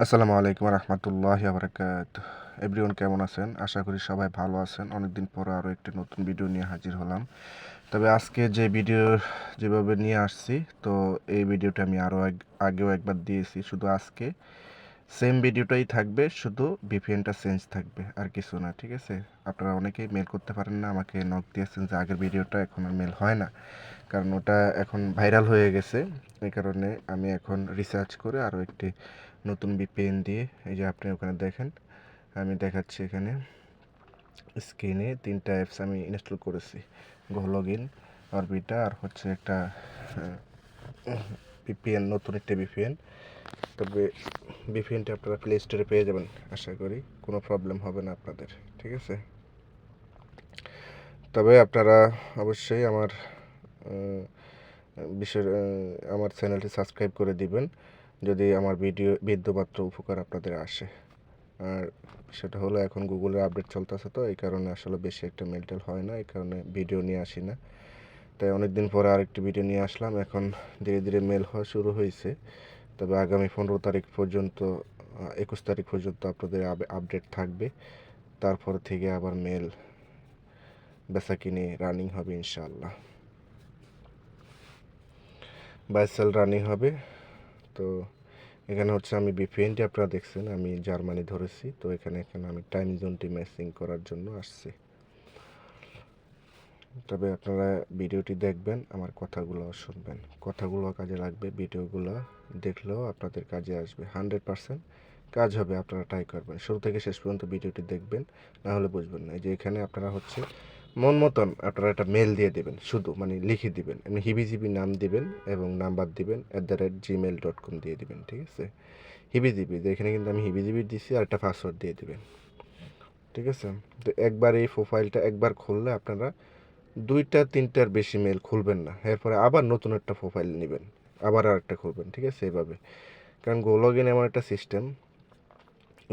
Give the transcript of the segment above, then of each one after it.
আসসালামু আলাইকুম রহমতুল্লাহি বারাকাতুহু। এভরিওয়ান কেমন আছেন? আশা করি সবাই ভালো আছেন। অনেকদিন পর আরও একটি নতুন ভিডিও নিয়ে হাজির হলাম। তবে আজকে যে ভিডিও যেভাবে নিয়ে আসছি, তো এই ভিডিওটা আমি আগেও একবার দিয়েছি। শুধু আজকে সেম ভিডিওটাই থাকবে, শুধু ভিপিএনটা চেঞ্জ থাকবে, আর কিছু না। ঠিক আছে? আপনারা অনেকেই মেল করতে পারেন না, আমাকে নক দিয়েছেন যে আগের ভিডিওটা এখন আর মেল হয় না, কারণ ওটা এখন ভাইরাল হয়ে গেছে। এই কারণে আমি এখন রিসার্চ করে আরও একটি নতুন ভিপিএন দিয়ে, এই যে আপনি ওখানে দেখেন, আমি দেখাচ্ছি এখানে স্ক্রিনে 3টা অ্যাপস আমি ইনস্টল করেছি। গোলগইন, অরবিটা, আর হচ্ছে একটা ভিপিএন, নতুন একটা ভিপিএন। তবে ভিপিএনটা আপনারা প্লে স্টোরে পেয়ে যাবেন, আশা করি কোনো প্রবলেম হবে না আপনাদের। ঠিক আছে? তবে আপনারা অবশ্যই আমার চ্যানেলটি সাবস্ক্রাইব করে দিবেন, যদি আমার ভিডিও বিন্দুমাত্র উপকার আপনাদের আসে। আর সেটা হলো, এখন গুগলের আপডেট চলতেছে, তো এই কারণে আসলে বেশি একটা মেলটেল হয় না, এই কারণে ভিডিও নিয়ে আসি না। তাই অনেকদিন পরে আরেকটি ভিডিও নিয়ে আসলাম। এখন ধীরে ধীরে মেল হওয়া শুরু হয়েছে। তবে আগামী 15 তারিখ পর্যন্ত, 21 তারিখ পর্যন্ত আপনাদের আপডেট থাকবে। তারপর থেকে আবার মেল বেচাকিনি রানিং হবে ইনশাআল্লাহ, বাই সেল রানিং হবে। তো এখানে হচ্ছে আমি ভিপিএনটি আপনারা দেখছেন, আমি জার্মানি ধরেছি। তো এখানে আমি টাইম জোনটি ম্যাচিং করার জন্য আসছি। তবে আপনারা ভিডিওটি দেখবেন, আমার কথাগুলো শুনবেন, কথাগুলো কাজে লাগবে, ভিডিওগুলো দেখলেও আপনাদের কাজে আসবে। 100% কাজ হবে। আপনারা ট্রাই করবেন, শুরু থেকে শেষ পর্যন্ত ভিডিওটি দেখবেন, না হলে বুঝবেন না। এই যে এখানে আপনারা হচ্ছে মন মতন আপনারা একটা মেল দিয়ে দেবেন, শুধু মানে লিখে দিবেন, এমনি হিবিজিবি নাম দিবেন এবং নাম্বার দিবেন, @gmail.com দিয়ে দিবেন। ঠিক আছে? হিবিজিবি, এখানে কিন্তু আমি হিবিজিবি দিছি, আর একটা পাসওয়ার্ড দিয়ে দিবেন। ঠিক আছে? তো একবার এই প্রোফাইলটা একবার খুললে আপনারা 2টা 3টার বেশি মেল খুলবেন না। এরপরে আবার নতুন একটা প্রোফাইল নেবেন, আবার আর একটা খুলবেন। ঠিক আছে? এইভাবে। কারণ গোলগইন এমন একটা সিস্টেম,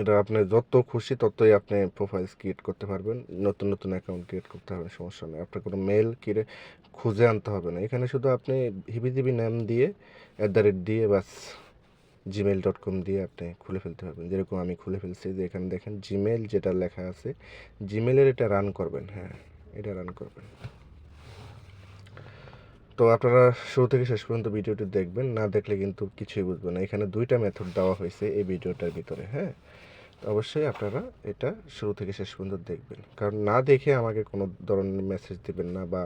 এটা আপনি যত খুশি ততই আপনি প্রোফাইলস ক্রিয়েট করতে পারবেন, নতুন নতুন অ্যাকাউন্ট ক্রিয়েট করতে পারবেন, সমস্যা নেই। আপনার কোনো মেল খুঁজে আনতে হবে না। এখানে শুধু আপনি হিবিজিবি নাম দিয়ে, দিয়ে বাস gmail.com দিয়ে আপনি খুলে ফেলতে পারবেন, যেরকম আমি খুলে ফেলছি। যে এখানে দেখেন জিমেল যেটা লেখা আছে, জিমেলের এটা রান করবেন। হ্যাঁ, এটা রান করবেন। তো আপনারা শুরু থেকে শেষ পর্যন্ত ভিডিওটি দেখবেন, না দেখলে কিন্তু কিছুই বুঝবেন না। এখানে 2টা মেথড দেওয়া হয়েছে এই ভিডিওটার ভিতরে। হ্যাঁ, তো অবশ্যই আপনারা এটা শুরু থেকে শেষ পর্যন্ত দেখবেন, কারণ না দেখে আমাকে কোনো ধরনের মেসেজ দিবেন না, বা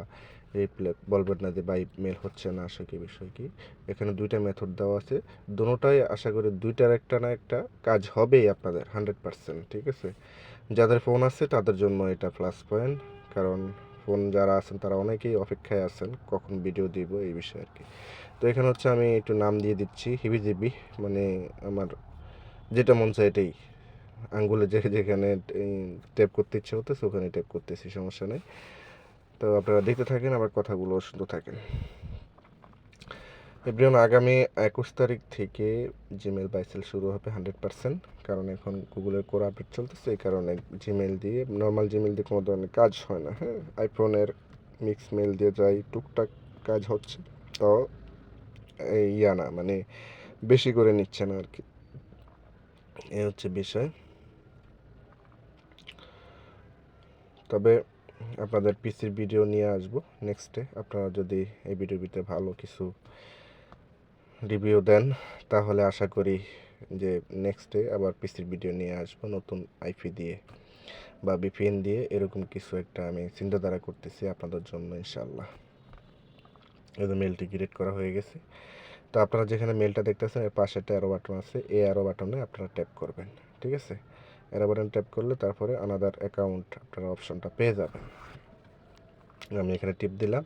রিপ্লাই বলবেন না যে ভাই মেল হচ্ছে না, আসলে কি বিষয় কি। এখানে 2টা মেথড দেওয়া আছে, দুটোটাই আশা করি 2টার একটা না একটা কাজ হবেই আপনাদের 100%। ঠিক আছে? যাদের ফোন আছে তাদের জন্য এটা প্লাস পয়েন্ট, কারণ ফোন যারা আছেন তারা অনেকেই অপেক্ষায় আছেন কখন ভিডিও দিব এই বিষয়ে আর কি। তো এখানে হচ্ছে আমি একটু নাম দিয়ে দিচ্ছি হিবিজিবি, মানে আমার যেটা মন চায় এটাই, আঙ্গুলে যেখানে ট্যাপ করতে ইচ্ছে হতেছে ওখানে ট্যাপ করতেছি, সমস্যা নেই। তো আপনারা দেখতে থাকেন, আবার কথাগুলো শুনতে থাকেন। এভরিওয়ান, আগামী 21 তারিখ থেকে জিমেল বাইসেল শুরু হবে 100%, কারণ এখন গুগলের কোর আপডেট চলতেছে, এই কারণে জিমেল দিয়ে, নর্মাল জিমেল দিয়ে কোনো ধরনের কাজ হয় না। হ্যাঁ, আইফোনের মিক্স মেল দিয়ে যাই টুকটাক কাজ হচ্ছে, তো এই না মানে বেশি করে নিচ্ছে না আর কি, এ হচ্ছে বিষয়। তবে আপনাদের পিসির ভিডিও নিয়ে আসবো নেক্সটে, আপনারা যদি এই ভিডিওর ভিতরে ভালো কিছু রিভিউ দেন, তাহলে আশা করি যে নেক্সটে আবার পিসির ভিডিও নিয়ে আসবো, নতুন আইপি দিয়ে বা ভিপিএন দিয়ে, এরকম কিছু একটা আমি চিন্তাধারা করতেছি আপনাদের জন্য ইনশাআল্লাহ। এই যে মেলটি ক্রিয়েট করা হয়ে গেছে। তো আপনারা যেখানে মেলটা দেখতেছেন এর পাশে একটা অ্যারো বাটন আছে, এই অ্যারো বাটনে আপনারা ট্যাপ করবেন। ঠিক আছে? অ্যারো বাটন ট্যাপ করলে তারপরে আনাদার অ্যাকাউন্ট আপনারা অপশনটা পেয়ে যাবেন। আমি এখানে টিপ দিলাম,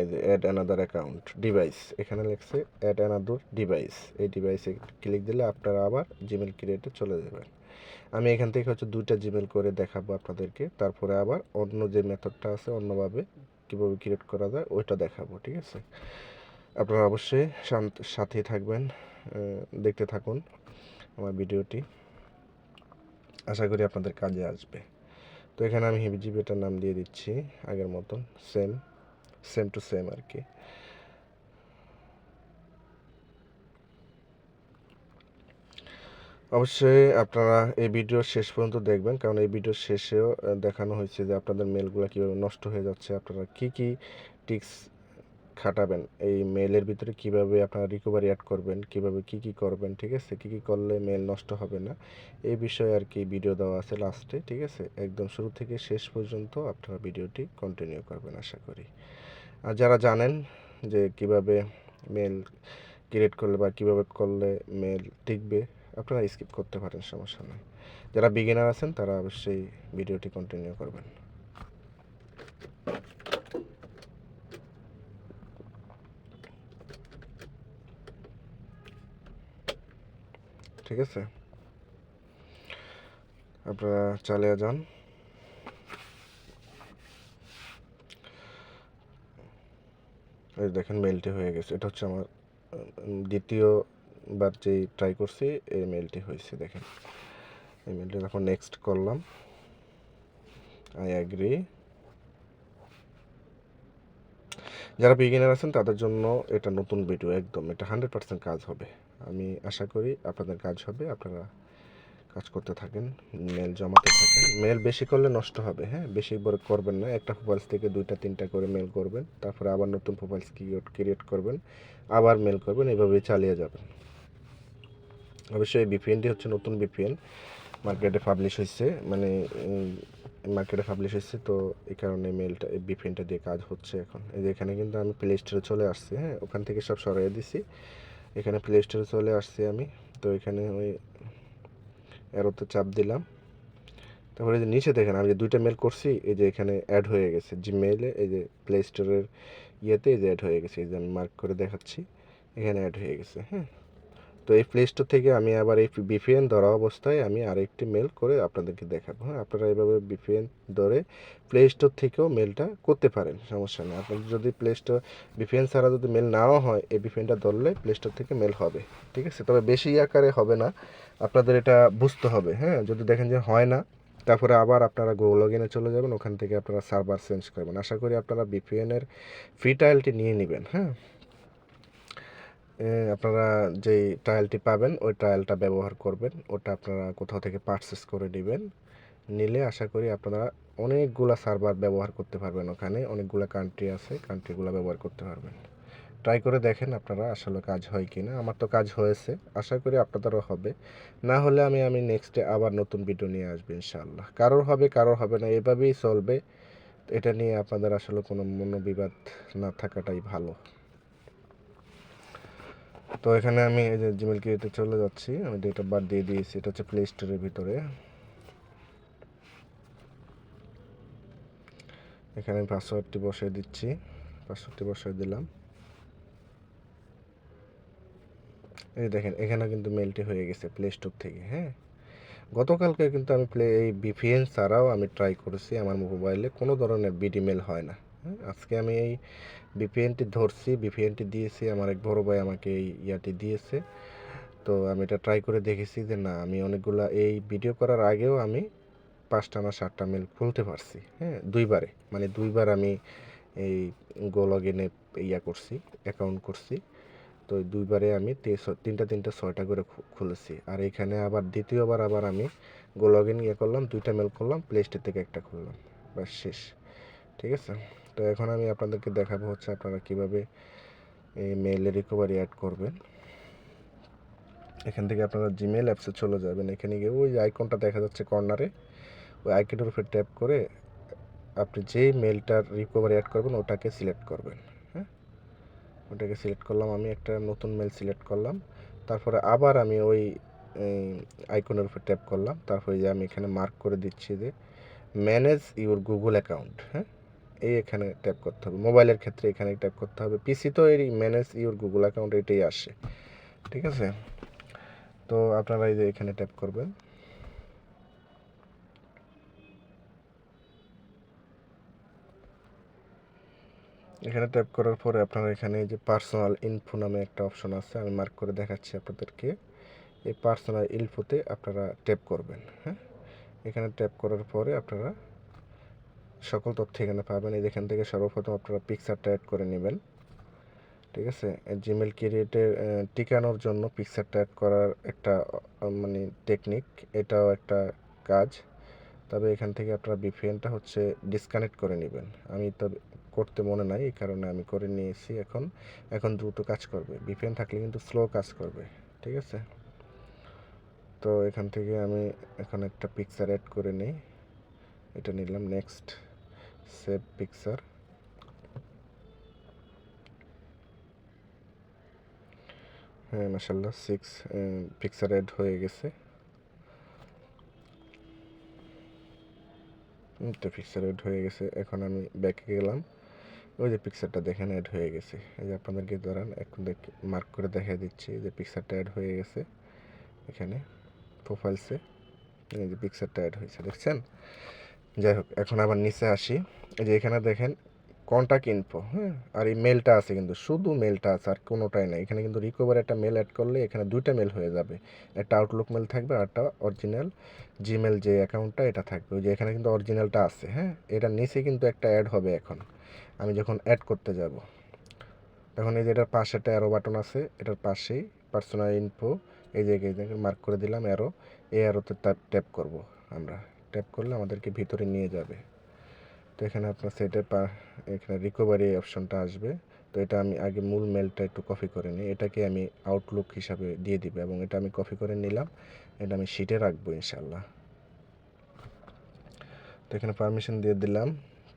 এই যে অ্যাড অ্যানাদার অ্যাকাউন্ট ডিভাইস, এখানে লিখছে অ্যাড অ্যানাদার ডিভাইস। এই ডিভাইসে ক্লিক দিলে আপনারা আবার জিমেল ক্রিয়েটে চলে যাবেন। আমি এখান থেকে হচ্ছে 2টা জিমেল করে দেখাবো আপনাদেরকে, তারপরে আবার অন্য যে মেথডটা আছে অন্যভাবে কীভাবে ক্রিয়েট করা যায় ওইটা দেখাবো। ঠিক আছে? আপনারা অবশ্যই সাথেই থাকবেন, দেখতে থাকুন আমার ভিডিওটি, আশা করি আপনাদের কাজে আসবে। তো এখানে আমি হিবিজিবিটার নাম দিয়ে দিচ্ছি আগের মতন, সেম টু সেম আর কি। অবশ্যই আপনারা এই ভিডিও শেষ পর্যন্ত দেখবেন, কারণ এই ভিডিওর শেষেও দেখানো হয়েছে যে আপনাদের মেলগুলো কীভাবে নষ্ট হয়ে যাচ্ছে, আপনারা কী কী টিক্স খাটাবেন, এই মেলের ভিতরে কিভাবে আপনারা রিকভারি অ্যাড করবেন, কিভাবে কি কি করবেন, ঠিক আছে, কি কি করলে মেল নষ্ট হবে না, এই বিষয়ে আর কি ভিডিও দেওয়া আছে লাস্টে, ঠিক আছে। একদম শুরু থেকে শেষ পর্যন্ত আপনারা ভিডিওটি কন্টিনিউ করবেন আশা করি। আর যারা জানেন যে কিভাবে মেল ক্রিয়েট করলে বা কিভাবে করলে মেল টিকবে, আপনারা স্কিপ করতে পারেন, সমস্যা নেই। যারা বিগিনার আছেন তারা অবশ্যই ভিডিওটি কন্টিনিউ করবেন। ঠিক আছে, আপনারা চালিয়ে যান। এই দেখেন মেলটি হয়ে গেছে, এটা হচ্ছে আমার দ্বিতীয়বার যেই ট্রাই করছি এই মেলটি হয়েছে। দেখেন এই মেলটি যখন নেক্সট করলাম, আই অ্যাগ্রি। যারা বিগিনার আছেন তাদের জন্য এটা নতুন ভিডিও, একদম এটা 100% কাজ হবে। আমি আশা করি আপনাদের কাজ হবে, আপনারা কাজ করতে থাকেন, মেল জমাতে থাকেন। মেল বেশি করলে নষ্ট হবে, হ্যাঁ, বেশি বড় করবেন না। একটা প্রোফাইলস থেকে 2টা 3টা করে মেল করবেন, তারপরে আবার নতুন প্রোফাইলস ক্রিয়েট করবেন, আবার মেল করবেন, এভাবেই চালিয়ে যাবেন। অবশ্যই এই ভিপিএনটি হচ্ছে নতুন ভিপিএন, মার্কেটে পাবলিশ হয়েছে, মানে মার্কেটে পাবলিশ হয়েছে, তো এই কারণে মেলটা এই ভিপিএনটা দিয়ে কাজ হচ্ছে এখন। এই যে এখানে কিন্তু আমি প্লে স্টোরে চলে আসছি, হ্যাঁ, ওখান থেকে সব সরিয়ে দিছি, এখানে প্লে স্টোরে চলে আসছি আমি। তো এখানে ওই অ্যারোতে চাপ দিলাম, তারপরে এই যে নিচে দেখেন আমি যে 2টা মেল করছি, এই যে এখানে অ্যাড হয়ে গেছে জিমেইলে, এই যে প্লে স্টোরের ইয়েতে এই যে অ্যাড হয়ে গেছে, এই যে আমি মার্ক করে দেখাচ্ছি, এখানে অ্যাড হয়ে গেছে, হ্যাঁ। তো এই প্লে স্টোর থেকে আমি আবার এই ভিপিএন ধরা অবস্থায় আমি আরেকটি মেল করে আপনাদেরকে দেখাবো, হ্যাঁ। আপনারা এইভাবে ভিপিএন ধরে প্লে স্টোর থেকেও মেলটা করতে পারেন, সমস্যা নেই। আপনাদের যদি প্লে স্টোর ভিপিএন ছাড়া যদি মেল নাও হয়, এই ভিপিএনটা ধরলে প্লে স্টোর থেকে মেল হবে, ঠিক আছে। তবে বেশি আকারে হবে না, আপনাদের এটা বুঝতে হবে, হ্যাঁ। যদি দেখেন যে হয় না, তারপরে আবার আপনারা গুগল লগ ইনে চলে যাবেন, ওখান থেকে আপনারা সার্ভার চেঞ্জ করবেন। আশা করি আপনারা ভিপিএনের ফ্রি ট্রায়ালটি নিয়ে নেবেন, হ্যাঁ। আপনারা যেই ট্রায়ালটি পাবেন ওই ট্রায়ালটা ব্যবহার করবেন, ওটা আপনারা কোথাও থেকে পারচেস করে নেবেন। নিলে আশা করি আপনারা অনেকগুলা সার্ভার ব্যবহার করতে পারবেন, ওখানে অনেকগুলা কান্ট্রি আছে, কান্ট্রিগুলো ব্যবহার করতে পারবেন। ট্রাই করে দেখেন আপনারা আসলে কাজ হয় কি না। আমার তো কাজ হয়েছে, আশা করি আপনাদেরও হবে। না হলে আমি নেক্সটে আবার নতুন ভিডিও নিয়ে আসবো ইনশাআল্লাহ। কারোর হবে কারোর হবে না, এভাবেই চলবে। এটা নিয়ে আপনাদের আসলে কোনো মনোবিবাদ না থাকাটাই ভালো। তো এখানে আমি এই যে জিমেল ক্রিয়েটে চলে যাচ্ছি, আমি ডেট অফ বার্থ দিয়ে দিয়েছি, এটা হচ্ছে প্লে স্টোরের ভিতরে। এখানে পাসওয়ার্ডটি বসিয়ে দিচ্ছি, পাসওয়ার্ডটি বসিয়ে দিলাম। এই দেখেন এখানে কিন্তু মেলটি হয়ে গেছে প্লে স্টোর থেকে, হ্যাঁ। গতকালকে কিন্তু আমি এই ভিপিএন ছাড়াও আমি ট্রাই করেছি, আমার মোবাইলে কোনো ধরনের বিডি মেল হয় না, হ্যাঁ। আজকে আমি এই ভিপিএনটি ধরছি, ভিপিএনটি দিয়েছি, আমার এক বড় ভাই আমাকে এই ইয়াটি দিয়েছে। তো আমি এটা ট্রাই করে দেখেছি যে না, আমি অনেকগুলা এই ভিডিও করার আগেও আমি 5টা না 7টা মেল খুলতে পারছি, হ্যাঁ, দুইবারে, মানে দুইবার আমি এই গো লগ ইনে ইয়া করছি, অ্যাকাউন্ট করছি। তো দুইবারে আমি 3টা 6টা করে খুলেছি। আর এখানে আবার দ্বিতীয়বার আবার আমি গো লগ ইন ইয়ে করলাম, 2টা মেল করলাম, প্লে স্টোর থেকে একটা খুললাম, ব্যাস শেষ, ঠিক আছে। তো এখন আমি আপনাদেরকে দেখাবো হচ্ছে আপনারা কীভাবে এই মেইলের রিকভারি অ্যাড করবেন। এখান থেকে আপনারা জিমেল অ্যাপসে চলে যাবেন, এখানে গিয়ে ওই আইকনটা দেখা যাচ্ছে কর্নারে, ওই আইকনের উপরে ট্যাপ করে আপনি যেই মেলটার রিকভারি অ্যাড করবেন ওটাকে সিলেক্ট করবেন, হ্যাঁ। ওটাকে সিলেক্ট করলাম, আমি একটা নতুন মেল সিলেক্ট করলাম, তারপরে আবার আমি ওই আইকনের উপর ট্যাপ করলাম, তারপরে যে আমি এখানে মার্ক করে দিচ্ছি যে ম্যানেজ ইউর গুগল অ্যাকাউন্ট, হ্যাঁ। এই এখানে ট্যাপ করতে হবে, মোবাইলের ক্ষেত্রে এখানে ট্যাপ করতে হবে, পিসি তো এই ম্যানেজ ইউর গুগল অ্যাকাউন্ট এটাই আসে, ঠিক আছে। তো আপনারা এই যে এখানে ট্যাপ করবেন, এখানে ট্যাপ করার পরে আপনারা এখানে যে পার্সোনাল ইনফো নামে একটা অপশন আছে, আমি মার্ক করে দেখাচ্ছি আপনাদেরকে। এই পার্সোনাল ইনফোতে আপনারা ট্যাপ করবেন, হ্যাঁ। এখানে ট্যাপ করার পরে আপনারা সকল তথ্য এখানে পাবেন। এই এখান থেকে সর্বপ্রথম আপনারা পিকচারটা অ্যাড করে নেবেন, ঠিক আছে। জিমেল ক্রিয়েটের টিকানোর জন্য পিকচারটা অ্যাড করার একটা মানে টেকনিক, এটাও একটা কাজ। তবে এখান থেকে আপনারা ভিপিএনটা হচ্ছে ডিসকানেক্ট করে নেবেন। আমি তো করতে মনে নাই, এই কারণে আমি করে নিয়েছি। এখন দ্রুত কাজ করবে। ভিপিএন থাকলে কিন্তু স্লো কাজ করবে। ঠিক আছে। তো এখান থেকে আমি এখন একটা পিকচার অ্যাড করে নিই। এটা নিলাম, নেক্সট, সেভ পিকচার। হ্যাঁ, মাশাআল্লাহ 6 পিকচার অ্যাড হয়ে গেছে। তো পিকচার অ্যাড হয়ে গেছে। এখন আমি ব্যাকে গেলাম, ওই যে পিকচারটা দেখেন অ্যাড হয়ে গেছে। এই যে আপনাদেরকে ধরেন এখন মার্ক করে দেখা দিচ্ছি যে পিকচারটা অ্যাড হয়ে গেছে। এখানে প্রোফাইলসে এই যে পিকচারটা অ্যাড হয়েছে, দেখছেন? যাই হোক, এখন আবার নিচে আসি। এই যে এখানে দেখেন কন্টাক্ট ইনফো, হ্যাঁ, আর এই মেলটা আছে, কিন্তু শুধু মেলটা আছে, আর কোনোটাই নেই। এখানে কিন্তু রিকভার একটা মেল অ্যাড করলে এখানে দুইটা মেল হয়ে যাবে। একটা আউটলুক মেল থাকবে আর একটা অরিজিনাল জিমেল যে অ্যাকাউন্টটা এটা থাকবে। ওই যে এখানে কিন্তু অরিজিনালটা আছে, হ্যাঁ, এটার নিচে কিন্তু একটা অ্যাড হবে। এখন আমি যখন অ্যাড করতে যাব, তখন এই যে এটার পাশে একটা অ্যারো বাটন আছে, এটার পাশেই পার্সোনাল ইনফো, এই যে মার্ক করে দিলাম অ্যারো। এই অ্যারোতে ট্যাপ করব। আমরা ট্যাপ করলে আমাদেরকে ভিতরে নিয়ে যাবে। তো এখানে আপনার এখানে রিকভারি অপশনটা আসবে। তো এটা আমি আগে মূল মেলটা একটু কপি করে নিই, এটাকে আমি আউটলুক হিসাবে দিয়ে দিব, এবং এটা আমি কপি করে নিলাম, এটা আমি শিটে রাখবো ইনশাল্লাহ। তো এখানে পারমিশন দিয়ে দিলাম।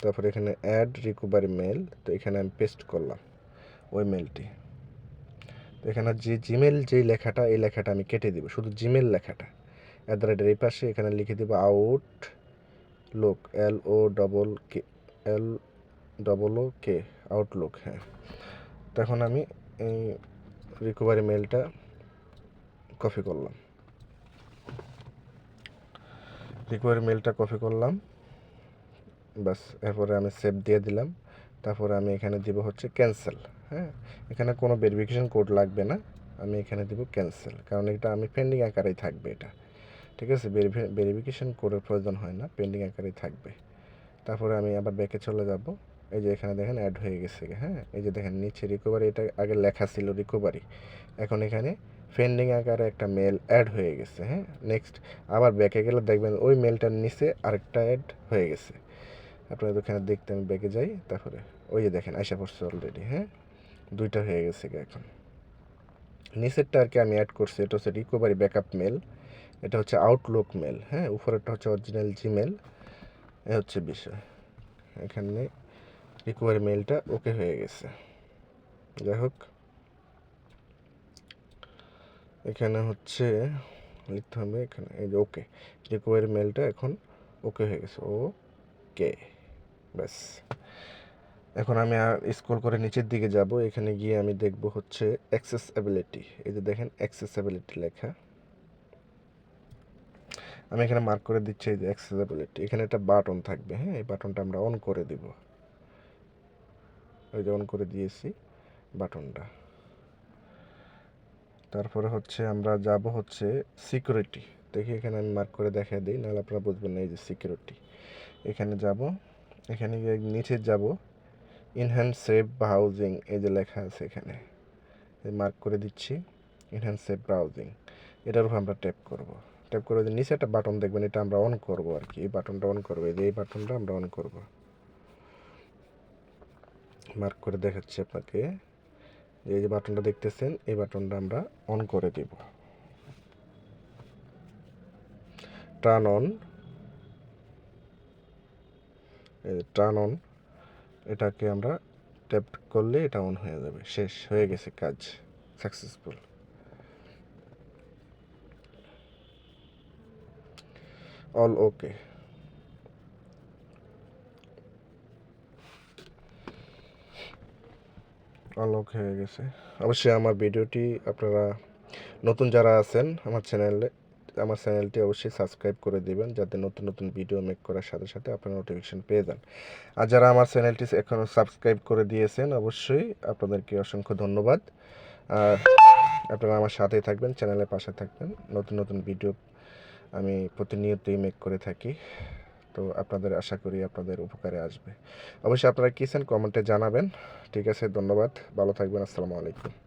তারপরে এখানে অ্যাড রিকভারি মেল, তো এখানে আমি পেস্ট করলাম ওই মেলটি। তো এখানে যে জিমেল যেই লেখাটা, এই লেখাটা আমি কেটে দিব, শুধু জিমেল লেখাটা। @এর এই পাশে এখানে লিখে দিব আউটলুক, LOOK আউটলুক। হ্যাঁ, তখন আমি এই রিকভারি মেলটা কপি করলাম, বাস। এরপরে আমি সেভ দিয়ে দিলাম। তারপরে আমি এখানে দিব হচ্ছে ক্যান্সেল। হ্যাঁ, এখানে কোনো ভেরিফিকেশন কোড লাগবে না, আমি এখানে দিব ক্যান্সেল, কারণ এটা আমি পেন্ডিং আকারেই থাকবে এটা। ঠিক আছে, ভেরিফিকেশন কোডের প্রয়োজন হয় না, পেন্ডিং আকারেই থাকবে। তারপরে আমি আবার ব্যাকে চলে যাব। এই যে এখানে দেখেন অ্যাড হয়ে গেছে, হ্যাঁ, এই যে দেখেন নিচে রিকভারি, এটা আগে লেখা ছিল রিকভারি, এখন এখানে পেন্ডিং আকারে একটা মেল অ্যাড হয়ে গেছে। হ্যাঁ, নেক্সট আবার ব্যাকে গেলে দেখবেন ওই মেলটার নিচে আরেকটা অ্যাড হয়ে গেছে। আপনারা ওখানে দেখতে আমি ব্যাকে যাই, তারপরে ওই যে দেখেন আশা পড়ছে অলরেডি। হ্যাঁ, দুইটা হয়ে গেছে। এখন নিচেরটা আর কি আমি অ্যাড করছি, এটা হচ্ছে রিকভারি ব্যাকআপ মেল, এটা হচ্ছে আউটলুক মেল। হ্যাঁ, উপরেরটা হচ্ছে অরিজিনাল জিমেল। এ হচ্ছে বিষয়। এখানে রিকভারি মেলটা ওকে হয়ে গেছে। যাই হোক, এখানে হচ্ছে লিখতে হবে, এখানে এই যে ওকে, রিকভারি মেলটা এখন ওকে হয়ে গেছে। ওকে, ব্যাস। এখন আমি আর স্ক্রল করে নিচের দিকে যাব, এখানে গিয়ে আমি দেখব হচ্ছে অ্যাক্সেসিবিলিটি। এই যে দেখেন অ্যাক্সেসিবিলিটি লেখা, আমি এখানে মার্ক করে দিচ্ছি এই যে অ্যাক্সেসিবিলিটি। এখানে একটা বাটন থাকবে, হ্যাঁ, এই বাটনটা আমরা অন করে দিব। ওই যে অন করে দিয়েছি বাটনটা। তারপরে হচ্ছে আমরা যাব হচ্ছে সিকিউরিটি। দেখি এখানে আমি মার্ক করে দেখা দিই, নাহলে আপনারা বুঝবেন না। এই যে সিকিউরিটি, এখানে যাব, এখানে গিয়ে নিচে যাব, ইনহ্যান্স সেফ ব্রাউজিং, এই যে লেখা আছে এখানে মার্ক করে দিচ্ছি, ইনহ্যান্স সেফ ব্রাউজিং। এটার উপর আমরা ট্যাপ করব। ট্যাপ করে যে নিচে একটা বাটন দেখবেন, এটা আমরা অন করব আর কি, এই বাটনটা অন করবো। এই বাটনটা আমরা অন করব, মার্ক করে দেখাচ্ছি আপনাকে। এই যে বাটনটা দেখতেছেন, এই বাটনটা আমরা অন করে দেব। টার্ন অন, এটাকে আমরা ট্যাপ করলে এটা অন হয়ে যাবে। শেষ হয়ে গেছে, কাজ সাকসেসফুল। অল ওকে। অল ওকে হয়ে গেছে। অবশ্যই আমার ভিডিওটি আপনারা নতুন যারা আছেন আমার চ্যানেলটি অবশ্যই সাবস্ক্রাইব করে দিবেন, যাতে নতুন নতুন ভিডিও মেক করার সাথে সাথে আপনারা নোটিফিকেশন পেয়ে যান। আর যারা আমার চ্যানেলটি এখনও সাবস্ক্রাইব করে দিয়েছেন, অবশ্যই আপনাদেরকে অসংখ্য ধন্যবাদ। আর আপনারা আমার সাথেই থাকবেন, চ্যানেলের পাশে থাকবেন। নতুন নতুন ভিডিও আমি প্রতিনিয়তই মেক করে থাকি। তো আপনাদের আশা করি আপনাদের উপকারে আসবে। অবশ্যই আপনারা কি চান কমেন্টে জানাবেন। ঠিক আছে, ধন্যবাদ, ভালো থাকবেন, আসসালামু আলাইকুম।